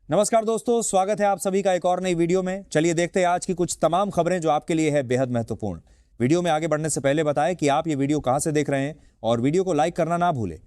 नमस्कार दोस्तों, स्वागत है आप सभी का एक और नई वीडियो में। चलिए देखते हैं आज की कुछ तमाम खबरें जो आपके लिए है बेहद महत्वपूर्ण। वीडियो में आगे बढ़ने से पहले बताएं कि आप ये वीडियो कहां से देख रहे हैं और वीडियो को लाइक करना ना भूलें।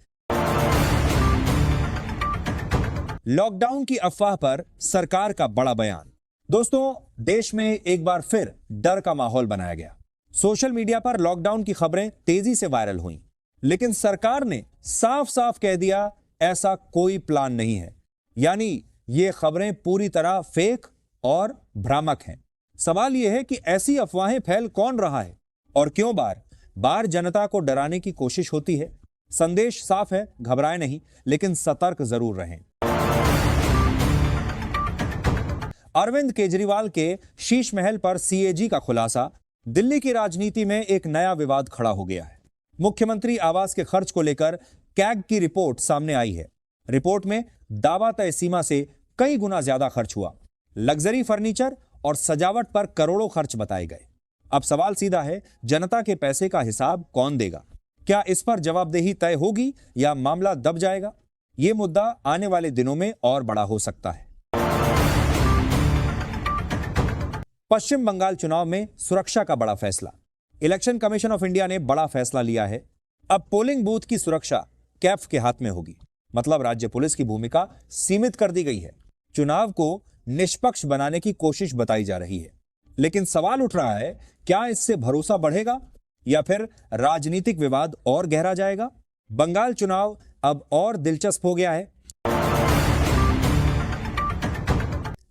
लॉकडाउन की अफवाह पर सरकार का बड़ा बयान। दोस्तों, देश में एक बार फिर डर का माहौल बनाया गया। सोशल मीडिया पर लॉकडाउन की खबरें तेजी से वायरल हुई, लेकिन सरकार ने साफ साफ कह दिया ऐसा कोई प्लान नहीं है। यानी ये खबरें पूरी तरह फेक और भ्रामक हैं। सवाल यह है कि ऐसी अफवाहें फैल कौन रहा है और क्यों बार बार जनता को डराने की कोशिश होती है। संदेश साफ है, घबराएं नहीं, लेकिन सतर्क जरूर रहें। अरविंद केजरीवाल के शीश महल पर सीएजी का खुलासा। दिल्ली की राजनीति में एक नया विवाद खड़ा हो गया है। मुख्यमंत्री आवास के खर्च को लेकर कैग की रिपोर्ट सामने आई है। रिपोर्ट में दावा तय सीमा से कई गुना ज्यादा खर्च हुआ। लग्जरी फर्नीचर और सजावट पर करोड़ों खर्च बताए गए। अब सवाल सीधा है, जनता के पैसे का हिसाब कौन देगा? क्या इस पर जवाबदेही तय होगी या मामला दब जाएगा? यह मुद्दा आने वाले दिनों में और बड़ा हो सकता है। पश्चिम बंगाल चुनाव में सुरक्षा का बड़ा फैसला। इलेक्शन कमीशन ऑफ इंडिया ने बड़ा फैसला लिया है। अब पोलिंग बूथ की सुरक्षा कैफ के हाथ में होगी। मतलब राज्य पुलिस की भूमिका सीमित कर दी गई है। चुनाव को निष्पक्ष बनाने की कोशिश बताई जा रही है, लेकिन सवाल उठ रहा है, क्या इससे भरोसा बढ़ेगा या फिर राजनीतिक विवाद और गहरा जाएगा? बंगाल चुनाव अब और दिलचस्प हो गया है।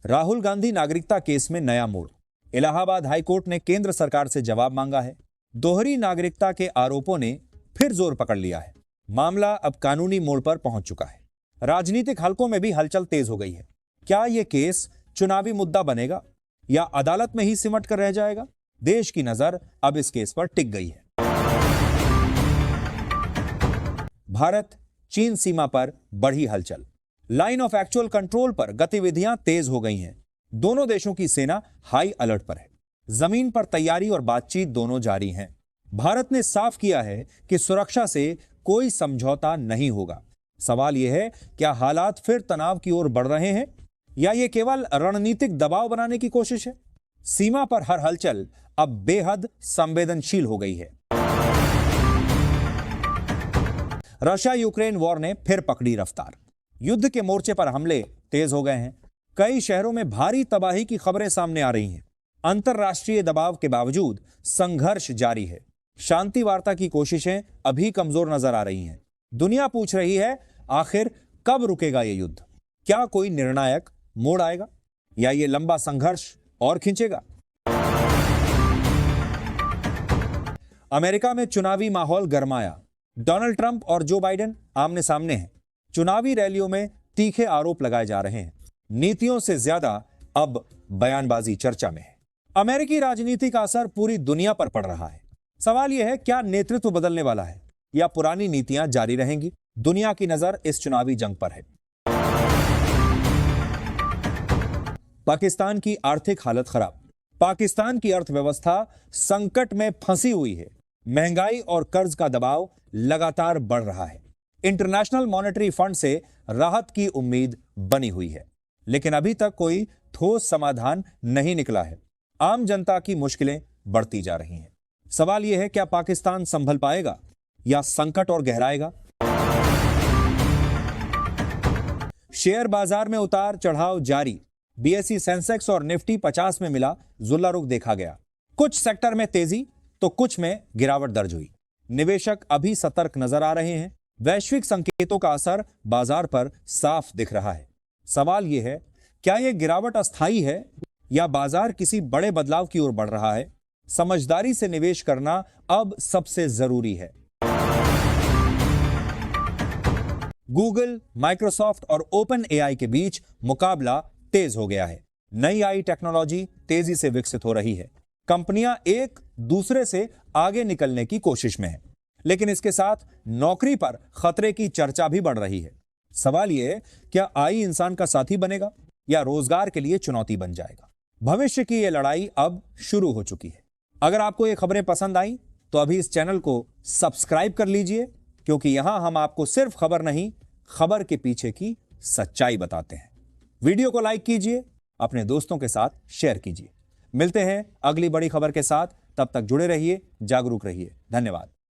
राहुल गांधी नागरिकता केस में नया मोड़। इलाहाबाद हाईकोर्ट ने केंद्र सरकार से जवाब मांगा है। दोहरी नागरिकता के आरोपों ने फिर जोर पकड़ लिया है। मामला अब कानूनी मोड़ पर पहुंच चुका है। राजनीतिक हलकों में भी हलचल तेज हो गई है। क्या यह केस चुनावी मुद्दा बनेगा या अदालत में ही सिमट कर रह जाएगा? देश की नजर अब इस केस पर टिक गई है। भारत चीन सीमा पर बढ़ी हलचल। लाइन ऑफ एक्चुअल कंट्रोल पर गतिविधियां तेज हो गई हैं। दोनों देशों की सेना हाई अलर्ट पर है। जमीन पर तैयारी और बातचीत दोनों जारी हैं। भारत ने साफ किया है कि सुरक्षा से कोई समझौता नहीं होगा। सवाल यह है, क्या हालात फिर तनाव की ओर बढ़ रहे हैं या यह केवल रणनीतिक दबाव बनाने की कोशिश है? सीमा पर हर हलचल अब बेहद संवेदनशील हो गई है। रशिया यूक्रेन वॉर ने फिर पकड़ी रफ्तार। युद्ध के मोर्चे पर हमले तेज हो गए हैं। कई शहरों में भारी तबाही की खबरें सामने आ रही हैं। अंतरराष्ट्रीय दबाव के बावजूद संघर्ष जारी है। शांति वार्ता की कोशिशें अभी कमजोर नजर आ रही हैं। दुनिया पूछ रही है, आखिर कब रुकेगा यह युद्ध? क्या कोई निर्णायक मोड़ आएगा या यह लंबा संघर्ष और खिंचेगा? अमेरिका में चुनावी माहौल गरमाया। डोनाल्ड ट्रंप और जो बाइडेन आमने सामने हैं। चुनावी रैलियों में तीखे आरोप लगाए जा रहे हैं। नीतियों से ज्यादा अब बयानबाजी चर्चा में है। अमेरिकी राजनीति का असर पूरी दुनिया पर पड़ रहा है। सवाल यह है, क्या नेतृत्व बदलने वाला है या पुरानी नीतियां जारी रहेंगी? दुनिया की नजर इस चुनावी जंग पर है। पाकिस्तान की आर्थिक हालत खराब। पाकिस्तान की अर्थव्यवस्था संकट में फंसी हुई है। महंगाई और कर्ज का दबाव लगातार बढ़ रहा है। इंटरनेशनल मॉनेटरी फंड से राहत की उम्मीद बनी हुई है, लेकिन अभी तक कोई ठोस समाधान नहीं निकला है। आम जनता की मुश्किलें बढ़ती जा रही हैं। सवाल यह है, क्या पाकिस्तान संभल पाएगा या संकट और गहराएगा? शेयर बाजार में उतार चढ़ाव जारी। बीएसई सेंसेक्स और निफ्टी 50 में मिला जुल्ला रुख देखा गया। कुछ सेक्टर में तेजी तो कुछ में गिरावट दर्ज हुई। निवेशक अभी सतर्क नजर आ रहे हैं। वैश्विक संकेतों का असर बाजार पर साफ दिख रहा है। सवाल यह है, क्या यह गिरावट अस्थायी है या बाजार किसी बड़े बदलाव की ओर बढ़ रहा है? समझदारी से निवेश करना अब सबसे जरूरी है। गूगल, माइक्रोसॉफ्ट और ओपन एआई के बीच मुकाबला तेज हो गया है। नई आई टेक्नोलॉजी तेजी से विकसित हो रही है। कंपनियां एक दूसरे से आगे निकलने की कोशिश में हैं, लेकिन इसके साथ नौकरी पर खतरे की चर्चा भी बढ़ रही है। सवाल यह है, क्या आई इंसान का साथी बनेगा या रोजगार के लिए चुनौती बन जाएगा? भविष्य की यह लड़ाई अब शुरू हो चुकी है। अगर आपको ये खबरें पसंद आई तो अभी इस चैनल को सब्सक्राइब कर लीजिए, क्योंकि यहां हम आपको सिर्फ खबर नहीं, खबर के पीछे की सच्चाई बताते हैं। वीडियो को लाइक कीजिए, अपने दोस्तों के साथ शेयर कीजिए। मिलते हैं अगली बड़ी खबर के साथ, तब तक जुड़े रहिए, जागरूक रहिए। धन्यवाद।